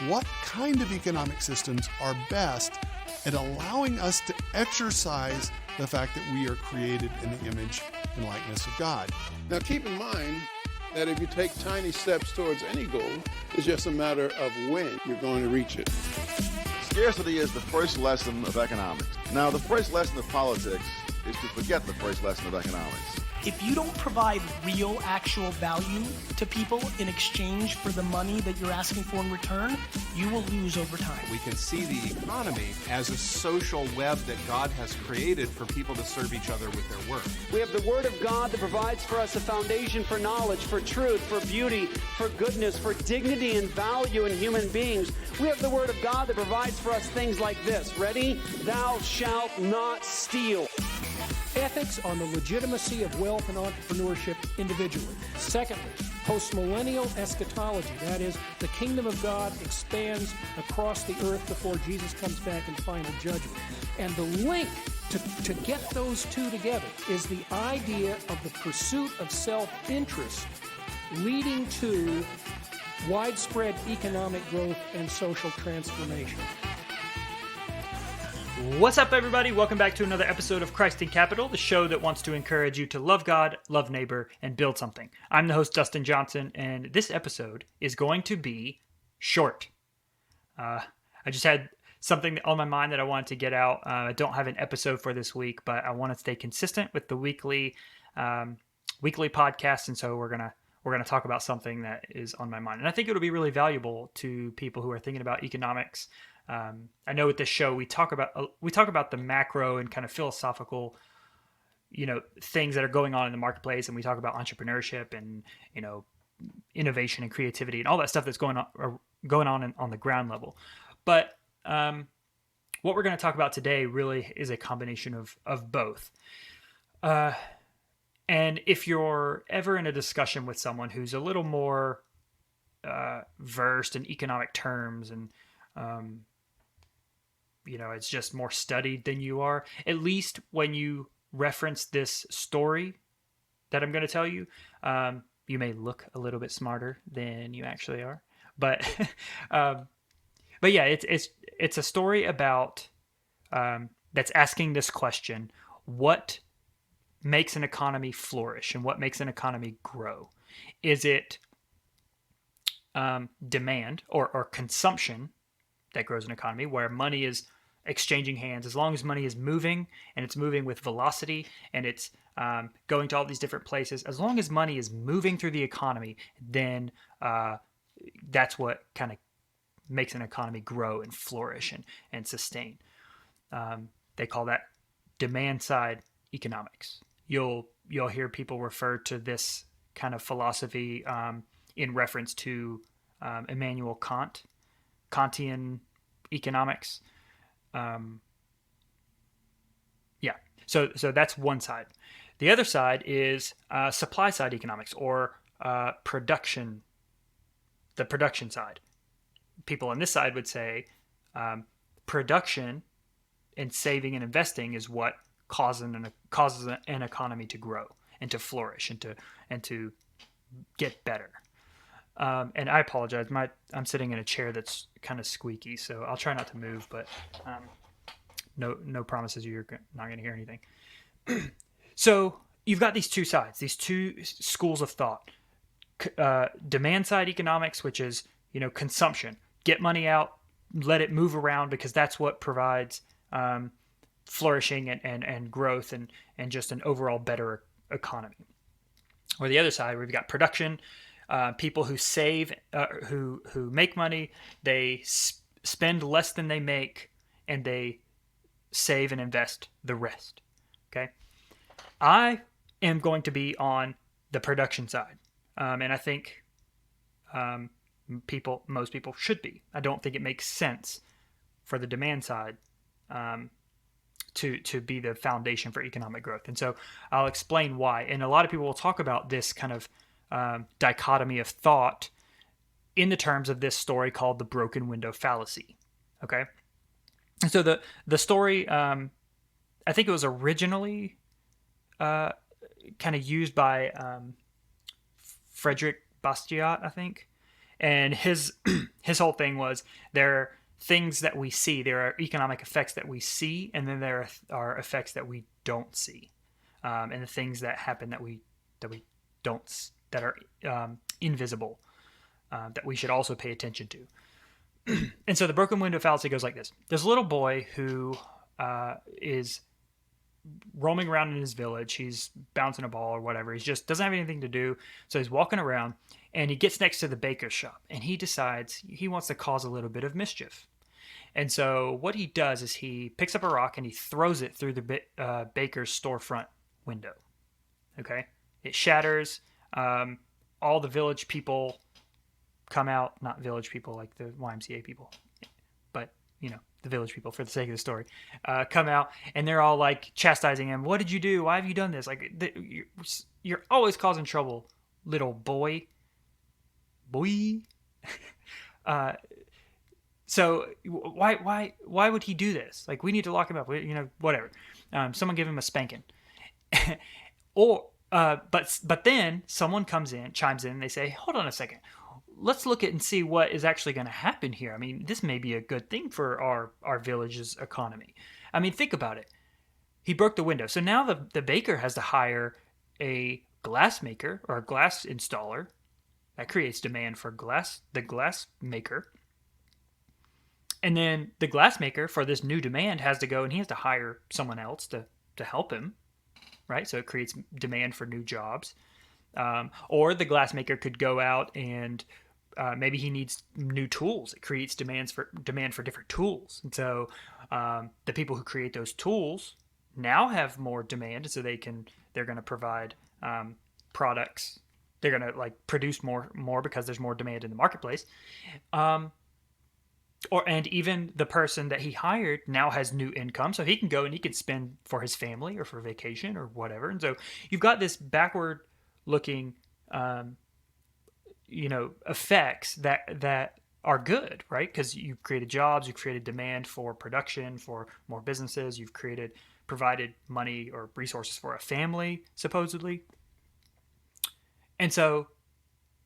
What kind of economic systems are best at allowing us to exercise the fact that we are created in the image and likeness of God? Now keep in mind that if you take tiny steps towards any goal, it's just a matter of when you're going to reach it. Scarcity is the first lesson of economics. Now, the first lesson of politics is to forget the first lesson of economics. If you don't provide real, actual value to people in exchange for the money that you're asking for in return, you will lose over time. We can see the economy as a social web that God has created for people to serve each other with their work. We have the Word of God that provides for us a foundation for knowledge, for truth, for beauty, for goodness, for dignity and value in human beings. We have the Word of God that provides for us things like this. Ready? Thou shalt not steal. Ethics on the legitimacy of wealth and entrepreneurship individually. Secondly, postmillennial eschatology, that is, the kingdom of God expands across the earth before Jesus comes back in final judgment. And the link to get those two together is the idea of the pursuit of self-interest leading to widespread economic growth and social transformation. What's up, everybody? Welcome back to another episode of Christ in Capital, the show that wants to encourage you to love God, love neighbor, and build something. I'm the host, Dustin Johnson, and this episode is going to be short. I just had something on my mind that I wanted to get out. I don't have an episode for this week, but I want to stay consistent with the weekly podcast, and so we're gonna talk about something that is on my mind, and I think it'll be really valuable to people who are thinking about economics. I know with this show we talk about the macro and kind of philosophical, things that are going on in the marketplace, and we talk about entrepreneurship and innovation and creativity and all that stuff that's going on on the ground level. But what we're going to talk about today really is a combination of both. And if you're ever in a discussion with someone who's a little more versed in economic terms and it's just more studied than you are, at least when you reference this story that I'm going to tell you, you may look a little bit smarter than you actually are. But yeah, it's a story about that's asking this question: what makes an economy flourish and what makes an economy grow? Is it demand or consumption that grows an economy, where money is exchanging hands? As long as money is moving and it's moving with velocity and it's going to all these different places, as long as money is moving through the economy, then that's what kind of makes an economy grow and flourish and sustain. They call that demand side economics. You'll hear people refer to this kind of philosophy in reference to Immanuel Kant, Kantian economics. So that's one side. The other side is supply side economics, or production, the production side. People on this side would say production and saving and investing is what causes an economy to grow and to flourish and to get better. And I apologize. I'm sitting in a chair that's kind of squeaky, so I'll try not to move, but no promises you're not going to hear anything. So you've got these two sides, these two schools of thought. Demand side economics, which is, consumption. Get money out, let it move around, because that's what provides flourishing and growth and just an overall better economy. Or the other side, we've got production. People who save, who make money, they spend less than they make, and they save and invest the rest. Okay, I am going to be on the production side, and I think most people should be. I don't think it makes sense for the demand side to be the foundation for economic growth, and so I'll explain why. And a lot of people will talk about this kind of dichotomy of thought in the terms of this story called the broken window fallacy. Okay, so the story, I think it was originally kind of used by Frederic Bastiat, I think. And his his whole thing was there are things that we see, there are economic effects that we see, and then there are effects that we don't see, and the things that happen that we don't, that are invisible, that we should also pay attention to. And so the broken window fallacy goes like this. There's a little boy who is roaming around in his village. He's bouncing a ball or whatever. He just doesn't have anything to do. So he's walking around and he gets next to the baker's shop and he decides he wants to cause a little bit of mischief. And so what he does is he picks up a rock and he throws it through the baker's storefront window. Okay? It shatters. All the village people come out, not village people like the YMCA people, but, you know, the village people for the sake of the story, come out and they're all like chastising him. What did you do? Why have you done this? Like, you're always causing trouble, little boy. So why would he do this? Like, we need to lock him up, you know, whatever. Someone give him a spanking. But then someone chimes in, and they say, hold on a second. Let's look at and see what is actually going to happen here. I mean, this may be a good thing for our village's economy. I mean, think about it. He broke the window. So now the baker has to hire a glass maker or a glass installer. That creates demand for the glass maker. And then the glass maker, for this new demand, has to go and he has to hire someone else to help him, right? So it creates demand for new jobs. Or the glass maker could go out and maybe he needs new tools. It creates demand for different tools. And so the people who create those tools now have more demand, so they're going to provide products. They're going to like produce more because there's more demand in the marketplace. And even the person that he hired now has new income, so he can go and he can spend for his family or for vacation or whatever. And so you've got this backward-looking, effects that are good, right? Because you've created jobs, you've created demand for production, for more businesses, you've provided money or resources for a family, supposedly. And so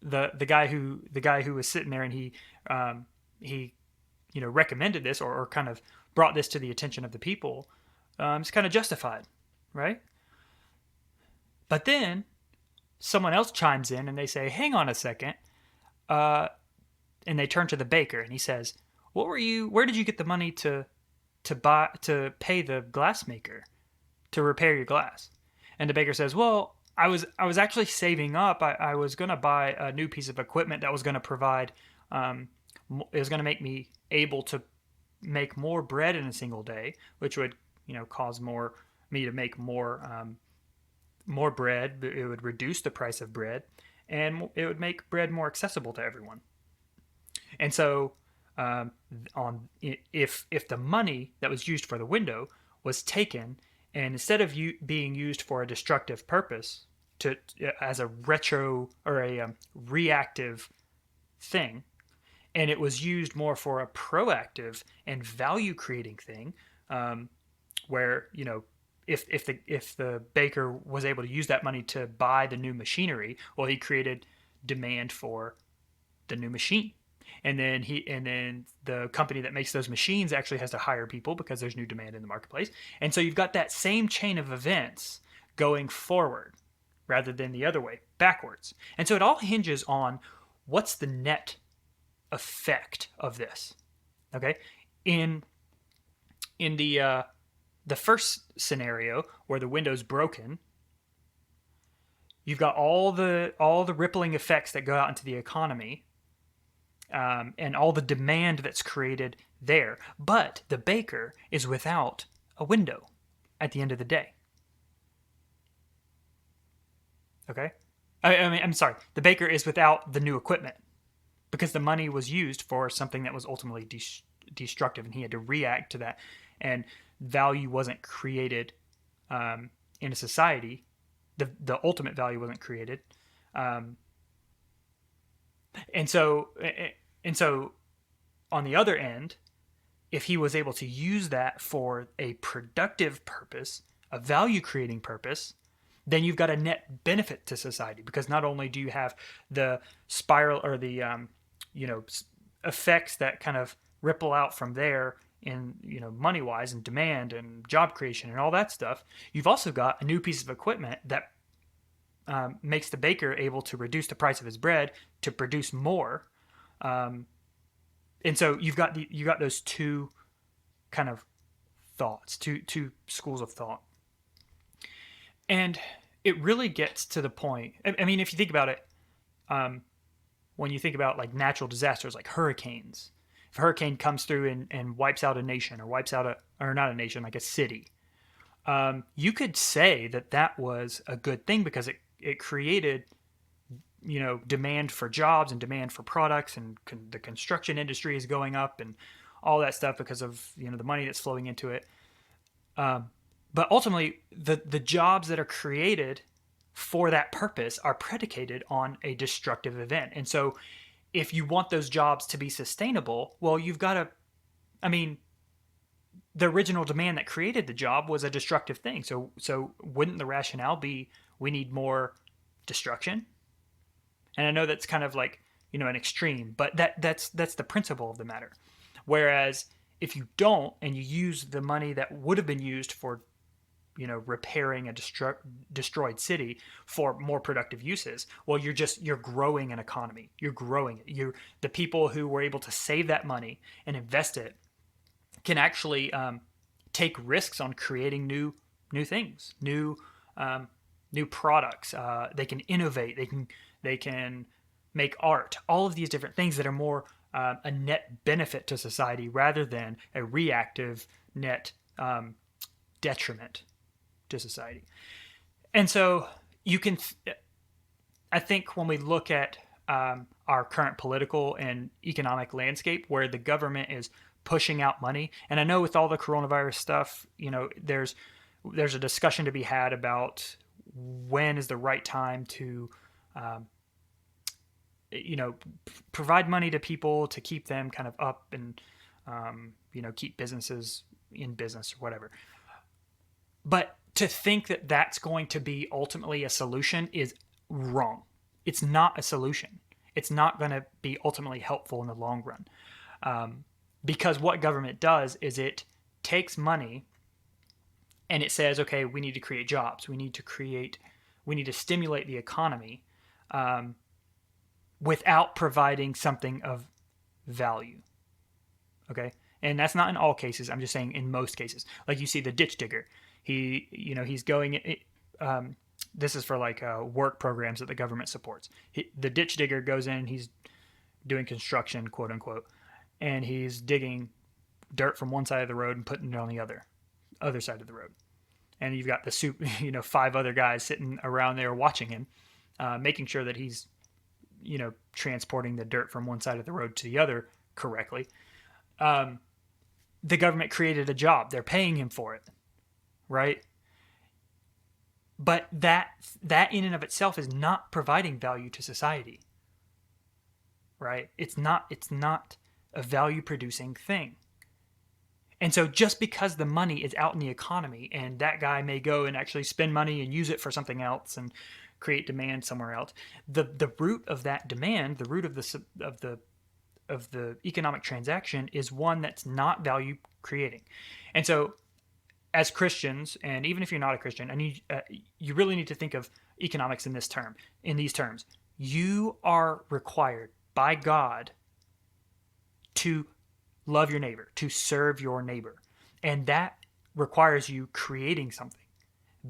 the guy who was sitting there and he recommended this or kind of brought this to the attention of the people, it's kind of justified, right? But then someone else chimes in and they say, hang on a second. And they turn to the baker and he says, where did you get the money to pay the glass maker to repair your glass? And the baker says, well, I was actually saving up. I was going to buy a new piece of equipment that was going to provide, it was going to make me able to make more bread in a single day, which would, cause me to make more bread. It would reduce the price of bread, and it would make bread more accessible to everyone. And so, if the money that was used for the window was taken, and instead of being used for a destructive purpose, as a retro or a reactive thing, and it was used more for a proactive and value creating thing, where if the baker was able to use that money to buy the new machinery, well, he created demand for the new machine. And then the company that makes those machines actually has to hire people because there's new demand in the marketplace. And so you've got that same chain of events going forward rather than the other way, backwards. And so it all hinges on what's the net effect of this. Okay? In the first scenario where the window's broken, you've got all the rippling effects that go out into the economy, and all the demand that's created there. But the baker is without a window at the end of the day. Okay? I'm sorry. The baker is without the new equipment because the money was used for something that was ultimately destructive, and he had to react to that. And value wasn't created in a society. The ultimate value wasn't created. And so on the other end, if he was able to use that for a productive purpose, a value creating purpose, then you've got a net benefit to society, because not only do you have the spiral or the effects that kind of ripple out from there in money wise and demand and job creation and all that stuff, you've also got a new piece of equipment that makes the baker able to reduce the price of his bread to produce more, and so you've got those two kind of thoughts, two schools of thought. And it really gets to the point. I mean, if you think about it, when you think about like natural disasters like hurricanes, if a hurricane comes through and wipes out a nation, or wipes out not a nation, like a city, you could say that was a good thing, because it created, demand for jobs and demand for products, and the construction industry is going up and all that stuff because of, the money that's flowing into it. But ultimately, the jobs that are created for that purpose are predicated on a destructive event. And so if you want those jobs to be sustainable, well, you've got to, the original demand that created the job was a destructive thing. So wouldn't the rationale be we need more destruction? And I know that's kind of like, an extreme, but that's the principle of the matter. Whereas if you don't, and you use the money that would have been used for, repairing a destroyed city for more productive uses, well, you're growing an economy. You're growing it. The people who were able to save that money and invest it can actually take risks on creating new things, new products. They can innovate. They can make art. All of these different things that are more a net benefit to society rather than a reactive net detriment to society. And so you can, I think when we look at our current political and economic landscape, where the government is pushing out money, and I know with all the coronavirus stuff, there's a discussion to be had about when is the right time to provide money to people to keep them kind of up and, keep businesses in business or whatever. But to think that that's going to be ultimately a solution is wrong. It's not a solution. It's not going to be ultimately helpful in the long run. Because what government does is it takes money and it says, okay, we need to create jobs. We need to stimulate the economy, without providing something of value. Okay. And that's not in all cases. I'm just saying in most cases, like you see the ditch digger, he's going, this is for like work programs that the government supports. The ditch digger goes in, he's doing construction, quote unquote, and he's digging dirt from one side of the road and putting it on the other side of the road. And you've got the 5 other guys sitting around there watching him, making sure that he's, transporting the dirt from one side of the road to the other correctly. The government created a job. They're paying him for it, right? But that in and of itself is not providing value to society, right? It's not a value producing thing. And so just because the money is out in the economy, and that guy may go and actually spend money and use it for something else and create demand somewhere else, the root of that demand, the root of the economic transaction is one that's not value creating. And so as Christians, and even if you're not a Christian, you really need to think of economics in these terms. You are required by God to love your neighbor, to serve your neighbor. And that requires you creating something,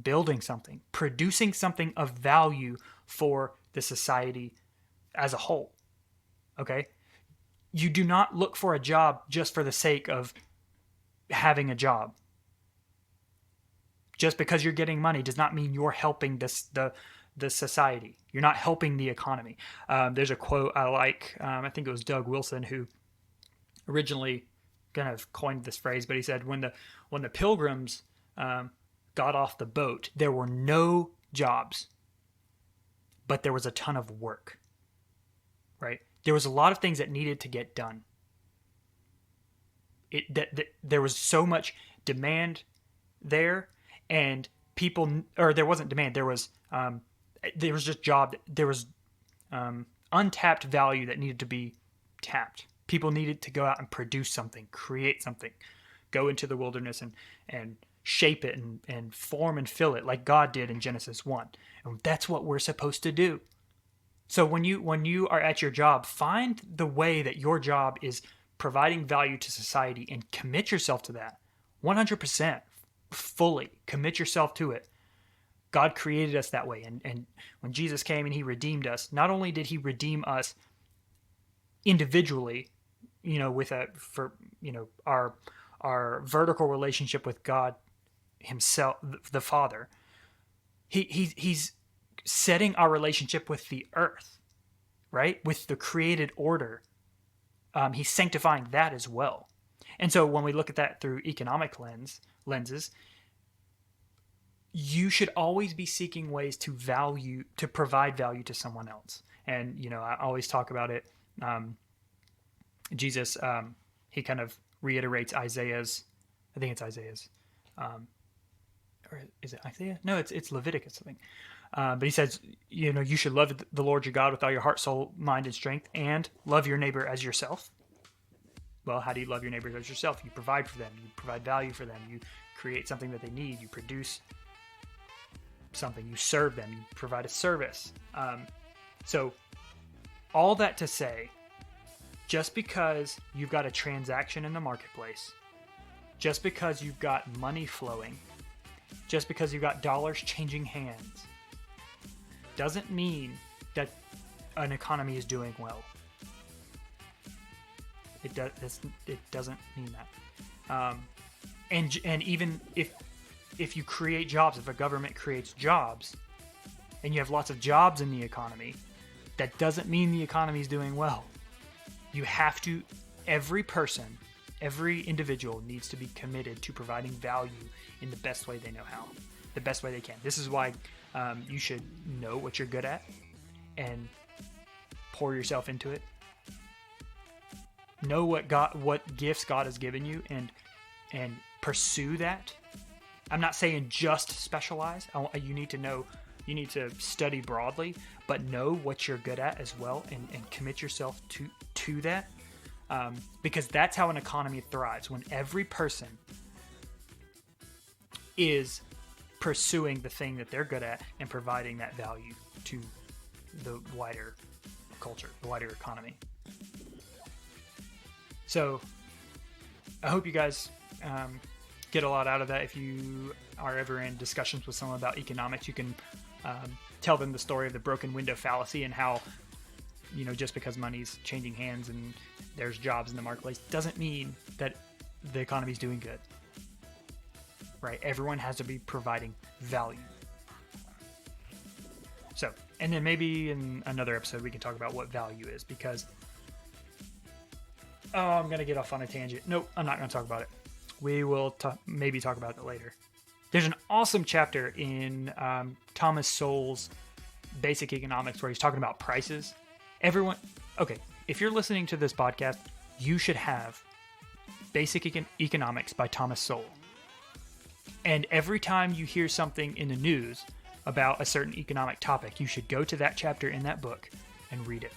building something, producing something of value for the society as a whole. Okay? You do not look for a job just for the sake of having a job. Just because you're getting money does not mean you're helping the society. You're not helping the economy. There's a quote I like. I think it was Doug Wilson who originally kind of coined this phrase, but he said, when the Pilgrims got off the boat, there were no jobs, but there was a ton of work, right? There was a lot of things that needed to get done. There was so much demand there, and people, or there wasn't demand. There was just there was untapped value that needed to be tapped. People needed to go out and produce something, create something, go into the wilderness and shape it and form and fill it like God did in Genesis 1. And that's what we're supposed to do. So when you are at your job, find the way that your job is providing value to society and commit yourself to that 100%, fully commit yourself to it. God created us that way. And when Jesus came and he redeemed us, not only did he redeem us individually, our vertical relationship with God himself, the Father, he's setting our relationship with the earth, right? With the created order. He's sanctifying that as well. And so when we look at that through economic lenses, you should always be seeking ways to provide value to someone else. And, I always talk about it. Jesus, he kind of reiterates Isaiah's, I think it's Isaiah's, or is it Isaiah? No, it's Leviticus, I think. But he says, you should love the Lord your God with all your heart, soul, mind, and strength, and love your neighbor as yourself. Well, how do you love your neighbor as yourself? You provide for them. You provide value for them. You create something that they need. You produce something. You serve them. You provide a service. So all that to say, just because you've got a transaction in the marketplace, just because you've got money flowing, just because you've got dollars changing hands, doesn't mean that an economy is doing well. It doesn't mean that. And even if you create jobs, if a government creates jobs, and you have lots of jobs in the economy, that doesn't mean the economy is doing well. You have to, every person, every individual needs to be committed to providing value in the best way they know how, the best way they can. This is why you should know what you're good at and pour yourself into it. Know what gifts God has given you and pursue that. I'm not saying just specialize. You need to know, you need to study broadly, but know what you're good at as well and commit yourself to that. Because that's how an economy thrives, when every person is pursuing the thing that they're good at and providing that value to the wider culture, the wider economy. So I hope you guys get a lot out of that. If you are ever in discussions with someone about economics, you can tell them the story of the broken window fallacy and how, just because money's changing hands and there's jobs in the marketplace doesn't mean that the economy's doing good. Right? Everyone has to be providing value. So, and then maybe in another episode we can talk about what value is, because I'm going to get off on a tangent. Nope, I'm not going to talk about it. We will maybe talk about it later. There's an awesome chapter in Thomas Sowell's Basic Economics where he's talking about prices. If you're listening to this podcast, you should have Basic Economics by Thomas Sowell. And every time you hear something in the news about a certain economic topic, you should go to that chapter in that book and read it.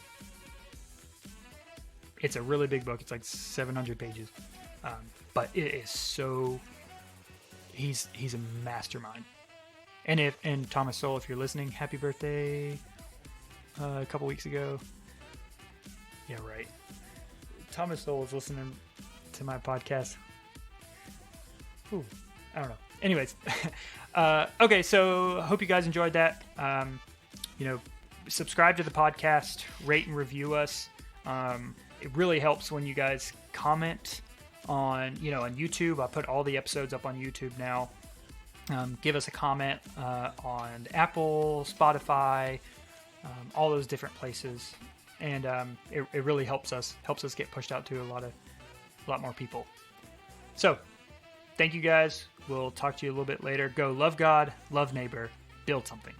It's a really big book. It's like 700 pages. But it is so... He's a mastermind. And Thomas Sowell, if you're listening, happy birthday a couple weeks ago. Yeah, right. Thomas Sowell is listening to my podcast. Ooh, I don't know. Anyways, okay, so hope you guys enjoyed that. Subscribe to the podcast, rate and review us. It really helps when you guys comment on YouTube. I put all the episodes up on YouTube now. Give us a comment on Apple, Spotify, all those different places, and it really helps us get pushed out to a lot more people. So, thank you guys. We'll talk to you a little bit later. Go love God, love neighbor, build something.